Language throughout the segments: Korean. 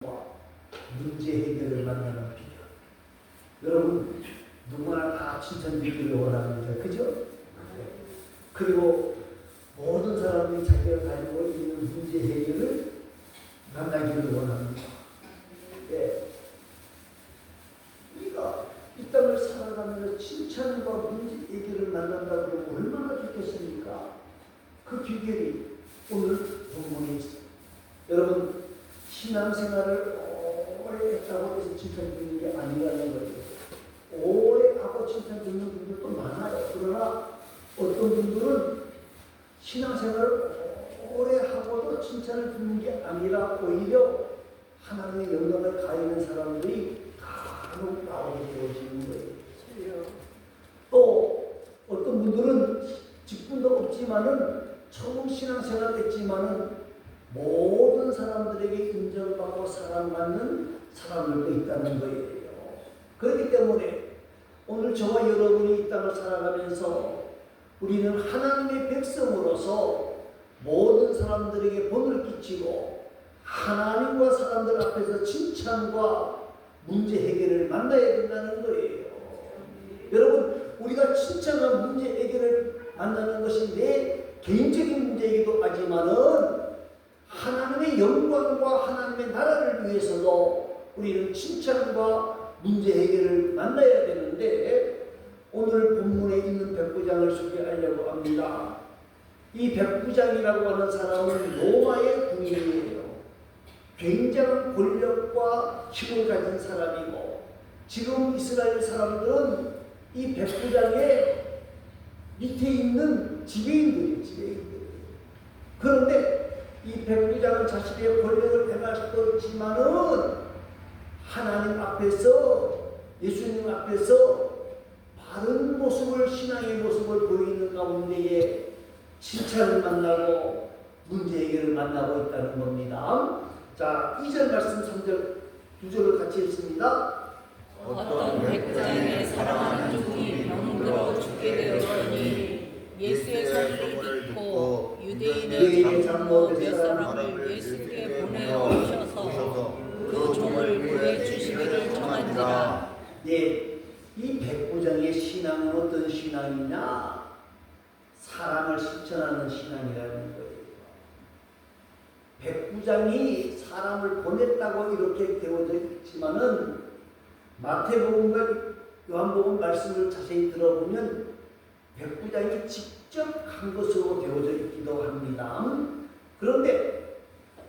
문제 해결을 만나는 비결. 여러분 누구나 다 칭찬받기를 원합니다. 그죠? 그리고 모든 사람들이 자기가 가지고 있는 문제 해결을 만나기를 원합니다. 예. 우리가 이 땅을 살아가면서 칭찬과 문제 해결을 만난다고 하면 얼마나 좋겠습니까? 그 비결이 오늘 본문에 있어요. 여러분 신앙생활을 오래 했다고 해서 칭찬 듣는 게 아니라는 거예요. 오래 하고 칭찬 듣는 분들도 많아요. 그러나 어떤 분들은 신앙생활을 오래 하고도 칭찬을 듣는 게 아니라 오히려 하나님의 영광을 가리는 사람들이 간혹 나오게 되어지는 거예요. 또 어떤 분들은 직분도 없지만은 처음 신앙생활 했지만은 모든 사람들에게 인정받고 사랑받는 사람들도 있다는 거예요. 그렇기 때문에 오늘 저와 여러분이 이 땅을 살아가면서 우리는 하나님의 백성으로서 모든 사람들에게 본을 끼치고 하나님과 사람들 앞에서 칭찬과 문제 해결을 만나야 된다는 거예요. 여러분 우리가 칭찬과 문제 해결을 만나는 것이 내 개인적인 문제이기도 하지만은 하나님의 영광과 하나님의 나라를 위해서도 우리는 칭찬과 문제 해결을 만나야 되는데 오늘 본문에 있는 백부장을 소개하려고 합니다. 이 백부장이라고 하는 사람은 로마의 군인이에요. 굉장한 권력과 힘을 가진 사람이고 지금 이스라엘 사람들은 이 백부장의 밑에 있는 지배인들이에요. 그런데 이 백부장은 자신의 권력을 행할 수도 있지만은 하나님 앞에서 예수님 앞에서 바른 모습을 신앙의 모습을 보이는 가운데에 칭찬을 만나고 문제 해결을 만나고 있다는 겁니다. 자, 2절 말씀 3절 2절을 같이 읽습니다. 어떤 백부장의 사랑하는 종이 병들어 죽게 되었더니 예수의 소리를 듣고 유대인의 장로 몇 사람을 예수께 보내어 오셔서 그 종을 구해 주시기를 청하니라. 예, 이 백부장의 신앙은 어떤 신앙이냐? 사랑을 실천하는 신앙이라는 거예요. 백부장이 사람을 보냈다고 이렇게 되어져 있지만은 마태복음과 요한복음 말씀을 자세히 들어보면 백부장이 직접 한 것으로 되어져 있기도 합니다. 그런데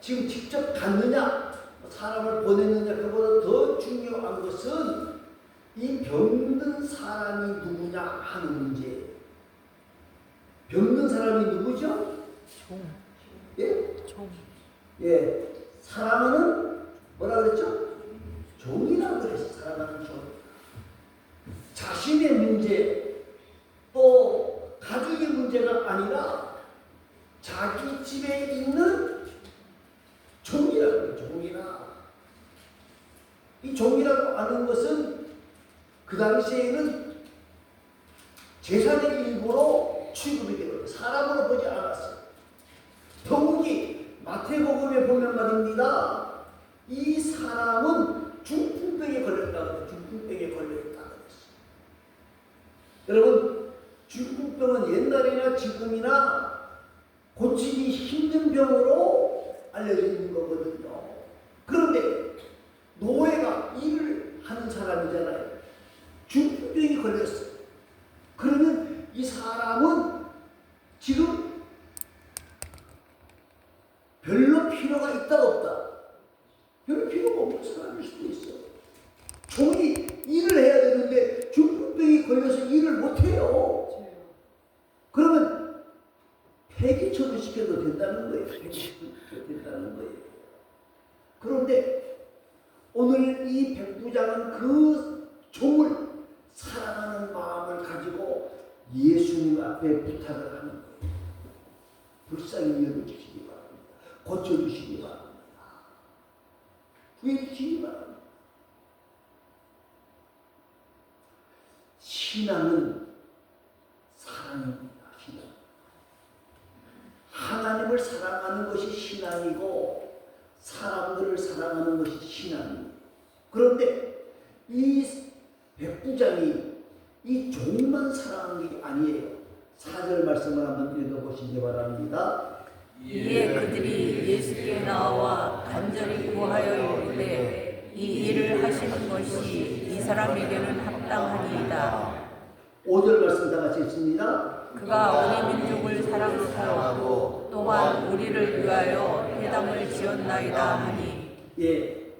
지금 직접 갔느냐 사람을 보냈느냐 그보다 더 중요한 것은 이 병든 사람이 누구냐 하는 문제예요. 병든 사람이 누구죠? 종. 예? 종. 예. 사랑하는 뭐라 그랬죠? 종이라고 그랬어요. 사랑하는 종. 자신의 문제 또 가족의 문제가 아니라 자기 집에 있는 종이라고 해요. 종이라. 이 종이라고 하는 것은 그 당시에는 재산의 일부로 취급이 되고 사람으로 보지 않았어요. 더욱이 마태복음에 보면 말입니다. 이 사람은 중풍병에 걸렸다고 해요. 중풍병에 걸렸다고 했어요. 여러분 중풍병은 옛날이나 지금이나 고치기 힘든 병으로 알려져 있는 거거든요. 그런데 노예가 일을 하는 사람이잖아요. 중풍병이 걸렸어요. 그러면 이 사람은 지금 별로 필요가 있다 없다? 별로 필요가 없는 사람일 수도 있어. 종이 일을 해야 되는데 중풍병이 걸려서 일을 못해요. 그러면 폐기 처분시켜도 된다는 거예요. 폐기 처분시켜도 된다는 거예요. 그런데 오늘 이 백부장은 그 종을 사랑하는 마음을 가지고 예수님 앞에 부탁을 하는 거예요. 불쌍히 여겨주시기 바랍니다. 고쳐주시기 바랍니다. 구해주시기 바랍니다. 신앙은 사랑입니다. 신앙. 하나님을 사랑하는 것이 신앙이고 사람들을 사랑하는 사랑하는 것이 신앙입니다. 그런데 이 백부장이 이 종만 사랑하는 게 아니에요. 4절 말씀을 한번 읽어보시기 바랍니다. 이에 그들이 예수께 나와 간절히 구하여 이르되 이 일을 하시는 것이 이 사람에게는 합당하니이다. 5절 말씀 다 같이 읽습니다. 그가 우리 민족을 사랑하고 또한 우리를 위하여 회당을 지었나이다 하니. 예,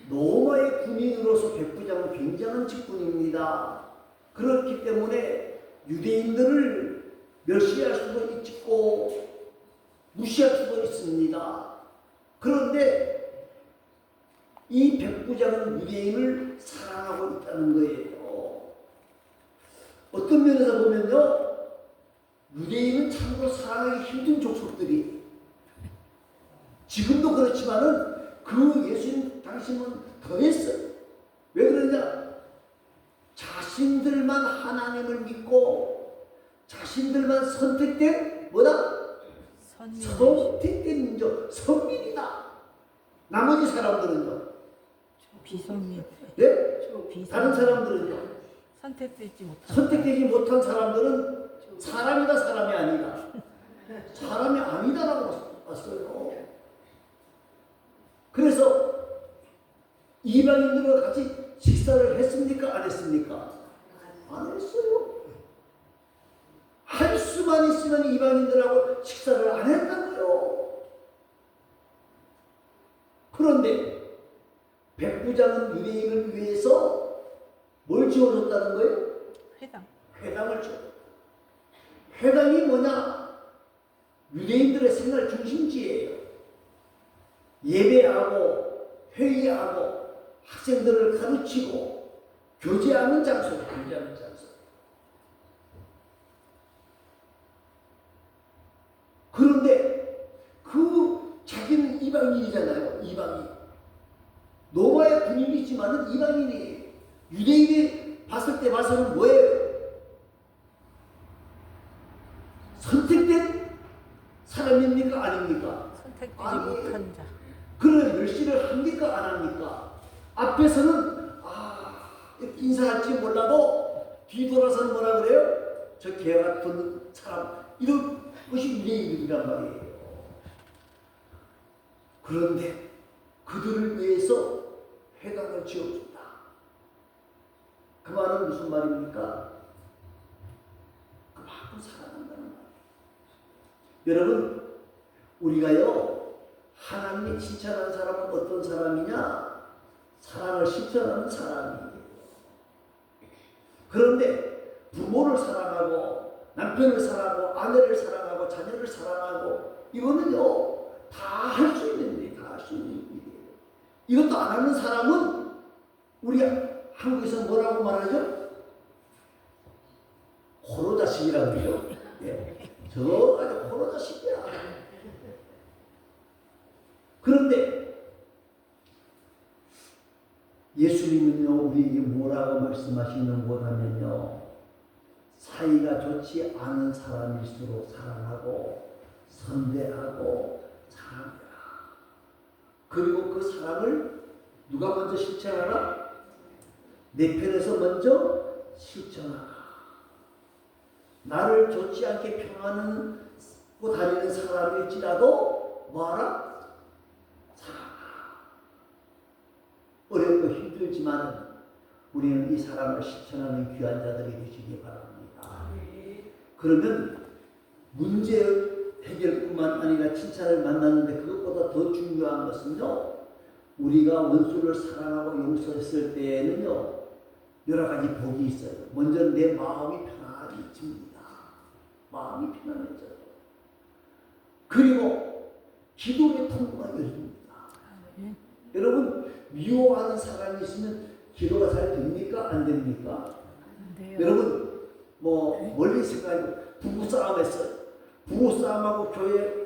로마의 군인으로서 백부장은 굉장한 직분입니다. 그렇기 때문에 유대인들을 멸시할 수도 있고 무시할 수도 있습니다. 그런데 이 백부장은 유대인을 사랑하고 있다는 거예요. 어떤 면에서 보면요, 유대인은 참으로 사랑하기 힘든 족속들이 지금도 그렇지만은 그 예수님 당시는 더했어요. 왜 그러냐? 자신들만 하나님을 믿고 자신들만 선택된 뭐다? 선택된 민족, 선민이다. 나머지 사람들은요? 비선민. 네? 비선민. 다른 사람들은요? 선택되지 못한 사람들은 사람이다, 사람이 아니다. 사람이 아니다라고 봤어요. 그래서 이방인들과 같이 식사를 했습니까? 안 했습니까? 안 했어요. 할 수만 있으면 이방인들하고 식사를 안 했다고요. 그런데 백부장은 유대인을 위해서 뭘 지어줬다는 거예요? 회당을 지어. 회당이 뭐냐? 유대인들의 생활 중심지예요. 예배하고 회의하고 학생들을 가르치고 교제하는 장소, 교제하는 장소. 그런데 그 자기는 이방인이잖아요. 이방인. 로마의 군인이지만은 이방인이에요. 유대인이 봤을 때 봐서는 뭐예요? 선택된 사람입니까? 아닙니까? 선택되지 못한 자. 그런 멸시를 합니까? 안 합니까? 앞에서는 인사할지 몰라도 뒤돌아서는 뭐라 그래요? 저 개 같은 사람, 이런 것이 유대인들이란 말이에요. 그런데 그들을 위해서 회당을 지어준다. 그 말은 무슨 말입니까? 그만큼 사랑한다는 말이에요. 여러분, 우리가요, 하나님이 칭찬하는 사람은 어떤 사람이냐? 사랑을 실천하는 사람이에요. 그런데 부모를 사랑하고 남편을 사랑하고 아내를 사랑하고 자녀를 사랑하고 이거는요, 다 할 수 있는 일이에요. 다 할 수 있는 일이에요. 이것도 안 하는 사람은 우리 한국에서 뭐라고 말하죠? 호로자식이라고 그러죠. 예. 저 아주 호로자식이야. 그런데 예수님은요, 우리에게 뭐라고 말씀하시는 거냐면요, 사이가 좋지 않은 사람일수록 사랑하고 선대하고 사랑하라. 그리고 그 사랑을 누가 먼저 실천하라? 내 편에서 먼저 실천하라. 나를 좋지 않게 평하고 다니는 사람일지라도 뭐하라? 사랑하라. 어렵고 힘들지만 우리는 이 사랑을 실천하는 귀한 자들이 되시기 바랍니다. 그러면 문제 해결뿐만 아니라 칭찬을 만나는데 그것보다 더 중요한 것은요, 우리가 원수를 사랑하고 용서했을 때에는요, 여러 가지 복이 있어요. 먼저 내 마음이 편안해집니다. 마음이 편안해져요. 그리고 기도의 통로가 열립니다. 여러분, 미워하는 사람이 있으면 기도가 잘 됩니까? 안 됩니까? 여러분, 멀리 생각하고 부부싸움 했어요. 부부싸움하고 교회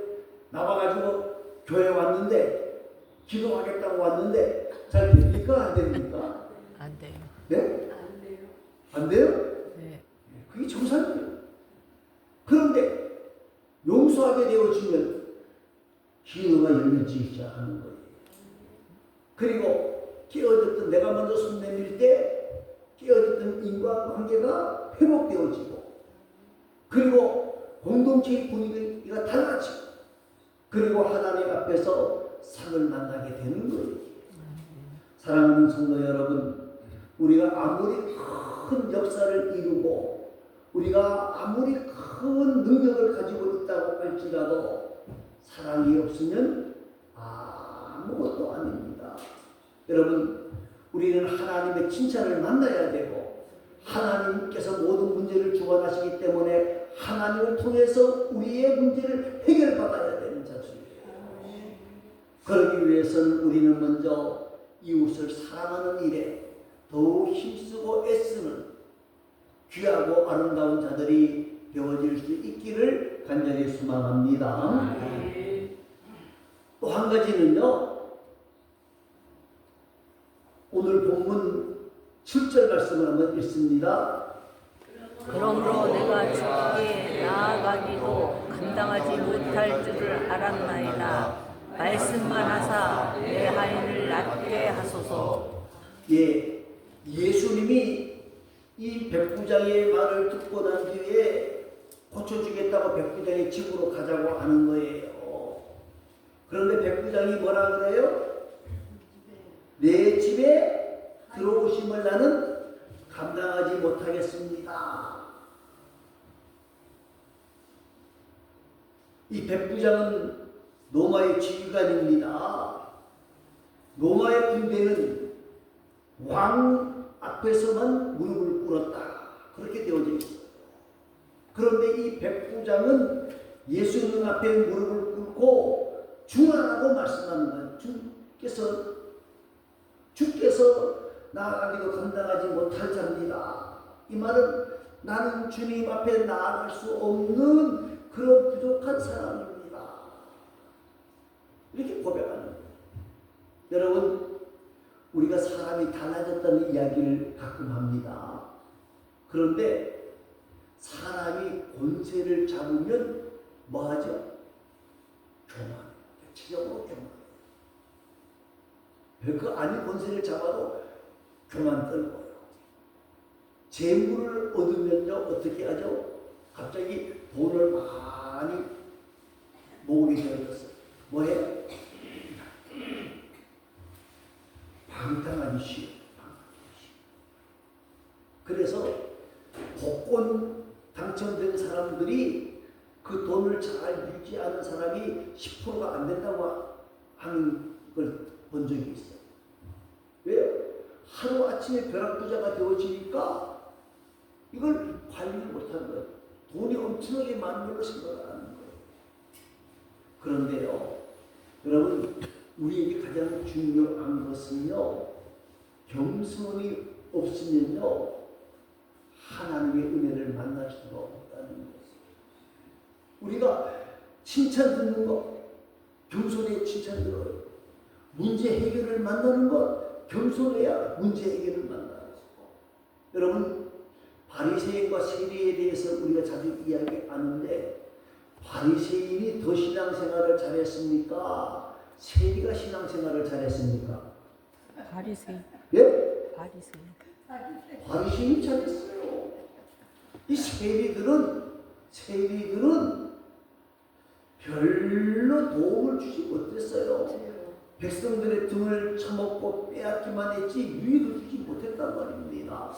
나와가지고 교회 왔는데 기도하겠다고 왔는데 잘 됩니까? 안 됩니까? 안 돼요. 네? 안 돼요? 네. 그게 정상이에요. 그런데 용서하게 되어지면 기도가 열려지기 시작하는 거예요. 그리고 깨어졌던 내가 먼저 손 내밀 때 깨어졌던 인과관계가 회복되어지고 그리고 공동체의 분위기가 달라지고 그리고 하나님 앞에서 상을 만나게 되는 거예요. 사랑하는 성도 여러분, 우리가 아무리 큰 역사를 이루고 우리가 아무리 큰 능력을 가지고 있다고 할지라도 사랑이 없으면 아무것도 아닙니다. 여러분, 우리는 하나님의 칭찬을 만나야 되고 하나님께서 모든 문제를 주관하시기 때문에 하나님을 통해서 우리의 문제를 해결받아야 되는 자들이에요. 그러기 위해서는 우리는 먼저 이웃을 사랑하는 일에 더욱 힘쓰고 애쓰는 귀하고 아름다운 자들이 되어질 수 있기를 간절히 소망합니다. 또 한 가지는요, 오늘 본문 7절 말씀을 한번 읽습니다. 그러므로 내가 죽기에 나아가기도 감당하지 못할 줄을 알았나이다. 말씀만 하사 내 하인을 낫게 하소서. 예, 예수님이 이 백부장의 말을 듣고 난 뒤에 고쳐주겠다고 백부장의 집으로 가자고 하는 거예요. 그런데 백부장이 뭐라 그래요? 내 집에 들어오심을 나는 감당하지 못하겠습니다. 이 백부장은 로마의 지휘관입니다. 로마의 군대는 왕 앞에서만 무릎을 꿇었다. 그렇게 되어져 있어요. 그런데 이 백부장은 예수님 앞에 무릎을 꿇고 중하라고 말씀하는 거예요. 주께서 나아가기도 감당하지 못할 자입니다. 이 말은 나는 주님 앞에 나아갈 수 없는 그런 부족한 사람입니다. 이렇게 고백하는 거예요. 여러분, 우리가 사람이 달라졌다는 이야기를 가끔 합니다. 그런데 사람이 권세를 잡으면 뭐하죠? 교만. 대체적으로 교만. 별거 아닌 권세를 잡아도 교만 떨고요. 재물을 얻으면요, 어떻게 하죠? 갑자기 돈을 많이 모으게 되어졌어요. 뭐해요? 방탕하기 쉬워. 그래서 복권 당첨된 사람들이 그 돈을 잘 유지하는 사람이 10%가 안 된다고 하는 걸 본 적이 있어요. 왜요? 하루아침에 벼락부자가 되어지니까 이걸 관리를 못하는 거예요. 돈이 엄청나게 많은 걸로 생각을 하는 거예요. 그런데요, 여러분, 우리에게 가장 중요한 것은요, 겸손이 없으면요, 하나님의 은혜를 만날 수가 없다는 것이에요. 우리가 칭찬 듣는 것, 겸손에 칭찬 들어요. 문제 해결을 만나는 것, 겸손해야 문제 해결을 만나는 거고. 여러분, 바리새인과 세리에 대해서 우리가 자주 이야기하는데 바리새인이 더 신앙생활을 잘했습니까? 세리가 신앙생활을 잘했습니까? 바리새인. 예? 바리새인. 바리새인이 잘했어요. 이 세리들은 별로 도움을 주지 못했어요. 백성들의 등을 쳐먹고 빼앗기만 했지 유익을 주지 못했단 말입니다.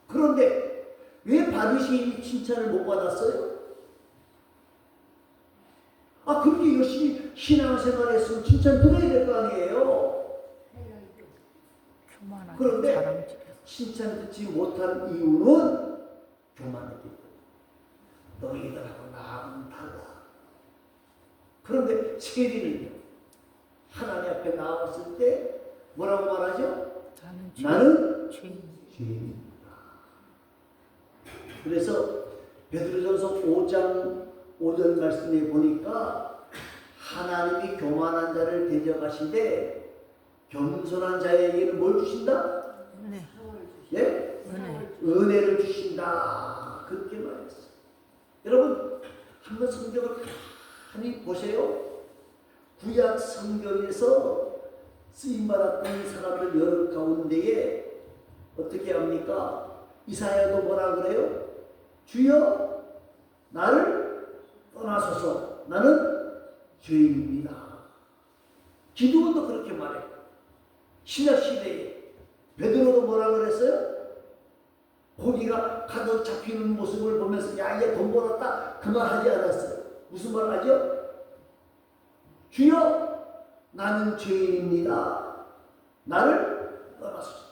그런데 왜 바리새인이 칭찬을 못 받았어요? 그렇게 열심히 신앙생활했으면 칭찬 들어야 될 거 아니에요. 교만하게 그런데 자랑질. 칭찬 듣지 못한 이유는 교만했기 때문에. 너희들하고 나하고는 달라. 그런데 세리는요, 하나님 앞에 나왔을 때 뭐라고 말하죠? 나는 죄인입니다. 그래서 베드로전서 5장 5절 말씀에 보니까 하나님이 교만한 자를 대적하시되 겸손한 자에게는 뭘 주신다? 은혜. 예? 은혜. 은혜를 주신다. 그렇게 말했어요. 여러분, 한번 성경을 가만히 보세요. 구약 성경에서 쓰임받았던 사람들 여러 가운데에 어떻게 합니까? 이사야도 뭐라 그래요? 주여 나를 떠나소서 나는 죄인입니다. 기도원도 그렇게 말해요. 신약시대에 베드로도 뭐라 그랬어요? 고기가 가득 잡히는 모습을 보면서 야 이제 돈 벌었다 그 말 하지 않았어요. 무슨 말 하죠? 주여 나는 죄인입니다. 나를 떠나소서.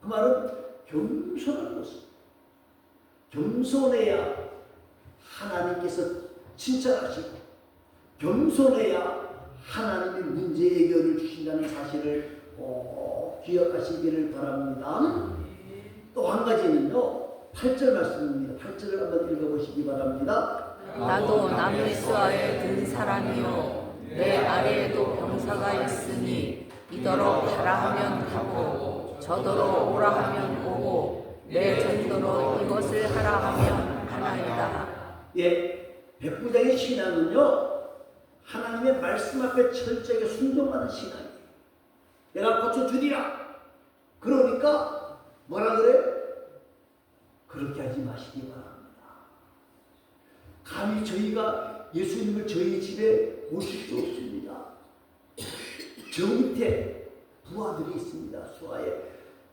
그 말은 겸손한 모습. 겸손해야 하나님께서 칭찬하시고 겸손해야 하나님이 문제 해결을 주신다는 사실을 꼭 기억하시기를 바랍니다. 또 한 가지는요. 8절 말씀입니다. 8절을 한번 읽어보시기 바랍니다. 나도 나무의 수하에 든 사람이요 내 아래에도 병사가 있으니 이더러 가라 하면 가고 저더러 오라 하면 오고 내 정도로 이것을 하라 하면 하나이다. 예, 백부장의 신앙은요 하나님의 말씀 앞에 철저하게 순종하는 신앙이에요. 내가 고쳐주리라. 그러니까 뭐라 그래요? 그렇게 하지 마시기 바랍니다. 감히 저희가 예수님을 저희 집에 모실 수 없습니다. 저 밑에 부하들이 있습니다. 수하에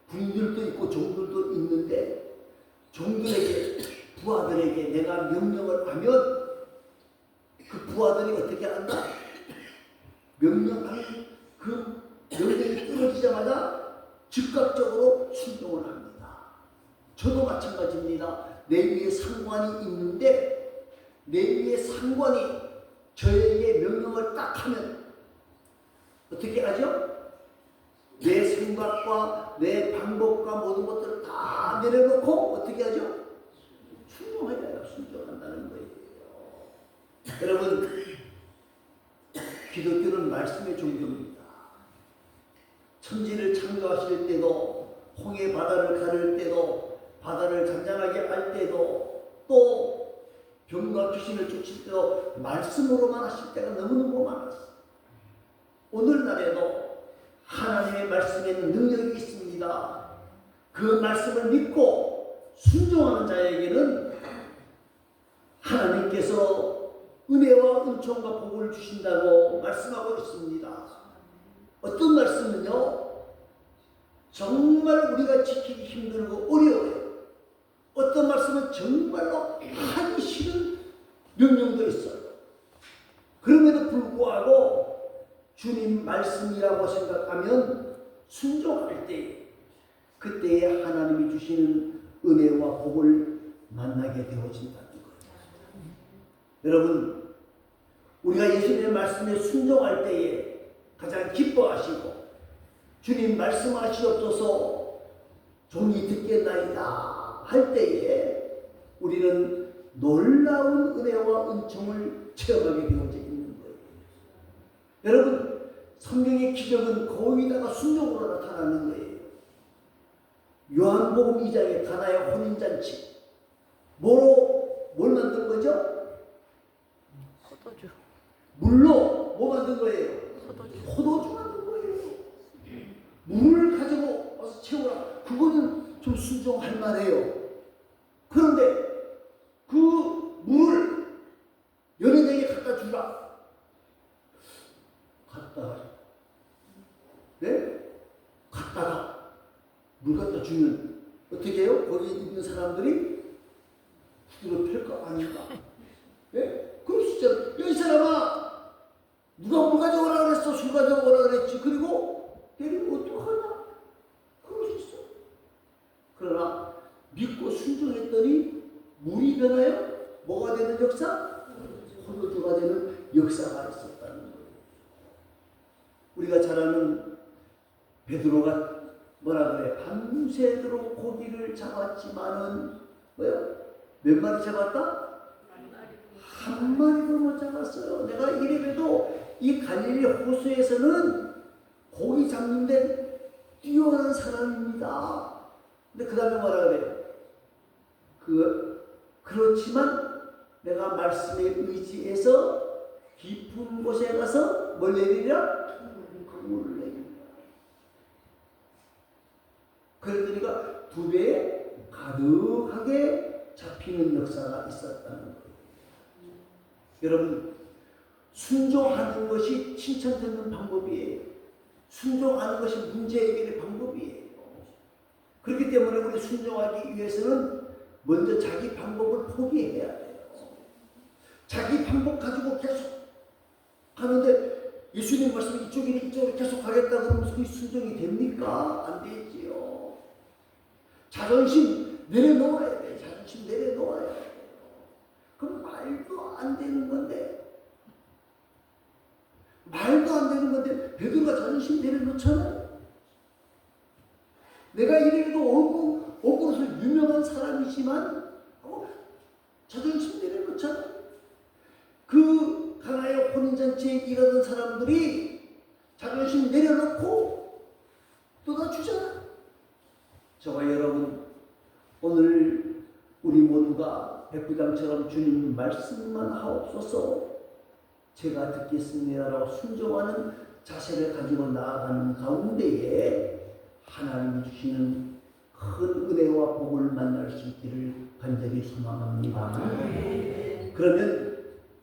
군인들도 있고 종들도 있는데 종들에게 부하들에게 내가 명령을 하면 그 부하들이 어떻게 한다? 명령하는 그 명령이 떨어지자마자 즉각적으로 순종을 합니다. 저도 마찬가지입니다. 내 위에 상관이 있는데 내 위에 상관이 저에게 명령을 딱 하면 어떻게 하죠? 내 생각과 내 방법과 모든 것들을 다 내려놓고 어떻게 하죠? 순종해야 순종한다는 거예요. 여러분 기독교는 말씀의 종교입니다. 천지를 창조하실 때도 홍해 바다를 가를 때도 바다를 잔잔하게 할 때도 또 병과 귀신을 쫓을 때도 말씀으로만 하실 때가 너무너무 많았어요. 오늘날에도 하나님의 말씀에는 능력이 있습니다. 그 말씀을 믿고 순종하는 자에게는 하나님께서 은혜와 은총과 복을 주신다고 말씀하고 있습니다. 어떤 말씀은요 정말 우리가 지키기 힘들고 어려워요. 어떤 말씀은 정말로 하기 싫은 명령도 있어요. 그럼에도 불구하고 주님 말씀이라고 생각하면 순종할 때 그때에 하나님이 주시는 은혜와 복을 만나게 되어진다는 거예요. 여러분 우리가 예수님의 말씀에 순종할 때에 가장 기뻐하시고 주님 말씀하시옵소서 종이 듣겠나이다 할 때에 우리는 놀라운 은혜와 은총을 체험하게 되어져 있는 거예요. 여러분 성경의 기적은 거기다가 순종으로 나타나는 거예요. 요한복음 2장의 가나의 혼인잔치 뭘 만든 거죠? 포도주. 물로 뭐 만든 거예요? 포도주 만든 거예요. 물을 가지고 와서 채우라. 그거는 좀 순종할 만해요. 그런데 그 물을 연예대에게 갖다 주라. 갖다가 물 갖다 주면 어떻게 해요? 거기 있는 사람들이 후드로 펼 거 아닌가? 예? 그럴 수 있잖아. 야, 이 사람아, 누가 물 가져오라 그랬어? 술 가져오라 그랬지. 그리고 데리고 어떡하냐? 그럴 수 있어. 그러나 믿고 순종했더니 물이 변하여 뭐가 되는 역사? 포도주가 되는 역사가 있었다는 거예요. 우리가 잘 아는 베드로가 뭐라 그래? 밤새도록 고기를 잡았지만은 뭐요? 몇 마리 잡았다? 한 마리도 못 잡았어요. 내가 이래봬도 이 갈릴리 호수에서는 고기 잡는데 뛰어난 사람입니다. 근데 그 다음에 뭐라 그래? 그렇지만 내가 말씀에 의지해서 깊은 곳에 가서 뭘 내리랴? 그물을 내리라. 그러니까 두 배에 가득하게 잡히는 역사가 있었다는 거예요. 여러분, 순종하는 것이 칭찬받는 방법이에요. 순종하는 것이 문제 해결의 방법이에요. 그렇기 때문에 우리 순종하기 위해서는 먼저 자기 방법을 포기해야 돼요. 자기 방법 가지고 계속 하는데 예수님 말씀 이쪽으로 계속 가겠다 그러면 그게 순종이 됩니까? 안 되지요. 자존심 내려놓아야 돼. 자존심 내려놓아야 돼. 그럼 말도 안 되는 건데 베드로가 자존심 내려놓잖아요. 내가 이래도 억울해서 유명한 사람이지만 자존심 내려놓잖아요. 그 가나의 혼인잔치에 일하던 사람들이 자존심 내려놓고 떠나주잖아요. 저와 여러분, 오늘 우리 모두가 백부장처럼 주님 말씀만 하옵소서, 제가 듣겠습니다라고 순종하는 자세를 가지고 나아가는 가운데에 하나님이 주시는 큰 은혜와 복을 만날 수 있기를 간절히 소망합니다. 그러면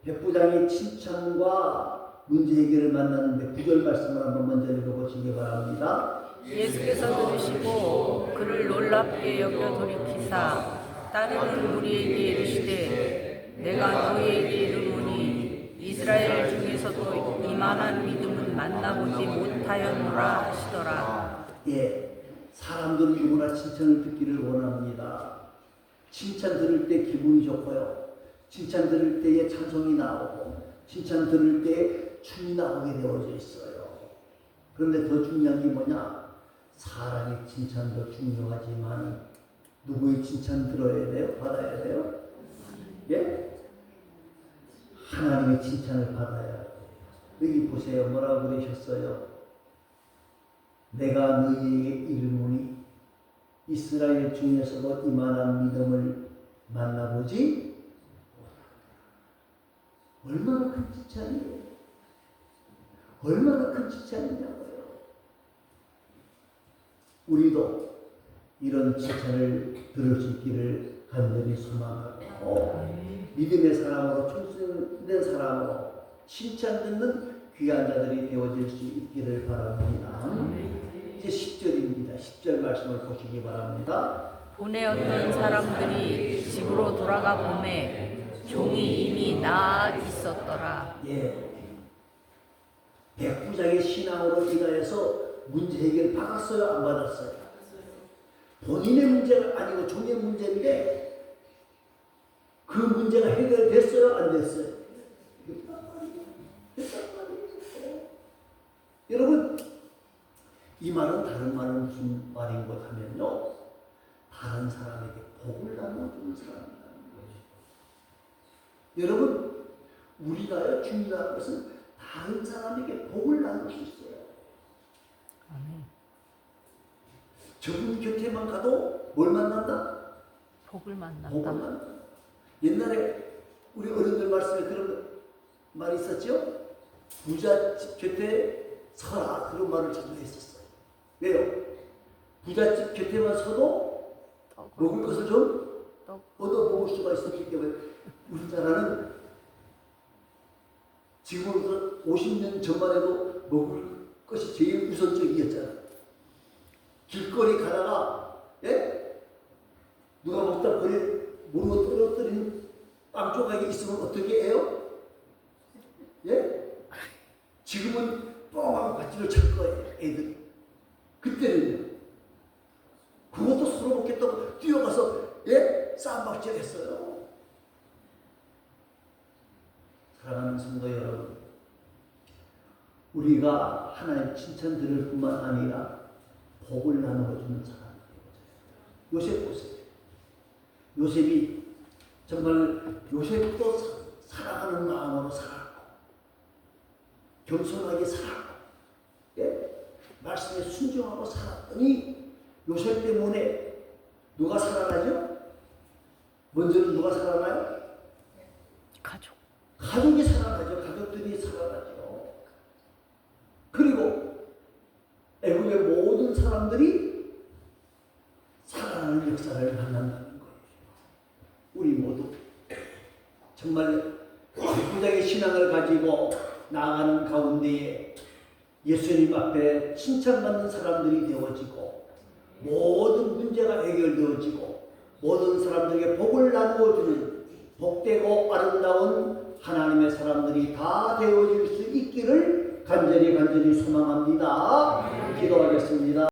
백부장의 칭찬과 문제 해결을 만나는데 9절 말씀을 한번 먼저 읽어보시기 바랍니다. 예수께서 들으시고 그를 놀랍게 여겨 돌이키사 따르는 무리에게 이르시되 내가 너희에게 이르노니 이스라엘 중에서도 이만한 믿음은 만나보지 못하였노라 하시더라. 예, 사람들은 누구나 칭찬을 듣기를 원합니다. 칭찬 들을 때 기분이 좋고요. 칭찬 들을 때에 찬송이 나오고 칭찬 들을 때에 춤이 나오게 되어져 있어요. 그런데 더 중요한 게 뭐냐? 사람의 칭찬도 중요하지만 누구의 칭찬 들어야 돼요? 받아야 돼요? 예? 하나님의 칭찬을 받아야 돼요. 여기 보세요. 뭐라고 그러셨어요? 내가 너희에게 이르노니 이스라엘 중에서도 이만한 믿음을 만나보지 얼마나 큰 칭찬이에요. 얼마나 큰 칭찬이냐고요. 우리도 이런 칭찬을 들을 수 있기를 간절히 소망하고 믿음의 사람으로 충성된 사람으로 칭찬 듣는 귀한 자들이 되어질 수 있기를 바랍니다. 이제 10절입니다. 10절 말씀을 보시기 바랍니다. 보내었던 사람들이 집으로 돌아가 보매 종이 이미 나아 있었더라. 예, 백부장의 신앙으로 인하여서 문제 해결 받았어요? 안 받았어요? 본인의 문제가 아니고 종의 문제인데 그 문제가 해결됐어요? 안 됐어요? 여러분, 이 말은 다른 말은 무슨 말인 것 하면요, 다른 사람에게 복을 나눠주는 사람이라는 거죠. 여러분, 우리가요 중요한 것은 다른 사람에게 복을 나눌 수 있어요. 저분 곁에만 가도 뭘 만난다? 복을 만난다. 복을 만난다. 옛날에 우리 어른들 말씀에 그런 말이 있었죠? 부잣집 곁에 서라, 그런 말을 자주 했었어요. 왜요? 부잣집 곁에만 서도 먹을 것을 좀 얻어 먹을 수가 있었기 때문에 우리나라는 지금부터 50년 전만 해도 먹을 것이 제일 우선적이었잖아요. 길거리 가다가 누가 먹다 모르고 떨어뜨린 빵 조각이 있으면 어떻게 해요? 지금은 뻥하고 바지를 찰 거예요, 애들이. 그때는 그것도 서로 먹겠다고 뛰어가서 쌈박질 했어요. 사랑하는 성도 여러분, 우리가 하나님 칭찬 들을 뿐만 아니라 복을 나누어주는 사람이 되어져요. 요셉 보세요. 요셉이 정말 요셉도 사랑하는 마음으로 살았고 겸손하게 살았고 말씀에 순종하고 살았더니 요셉 때문에 누가 살아나죠? 먼저는 누가 살아나요? 가족이 살아나죠. 가족들이 살아나죠. 그리고 애굽의 모든 사람들이 역사를 만난다는 거예요. 우리 모두 정말 부작의 신앙을 가지고 나아가는 가운데에 예수님 앞에 칭찬받는 사람들이 되어지고 모든 문제가 해결되어지고 모든 사람들에게 복을 나누어주는 복되고 아름다운 하나님의 사람들이 다 되어질 수 있기를 간절히 소망합니다. 기도하겠습니다.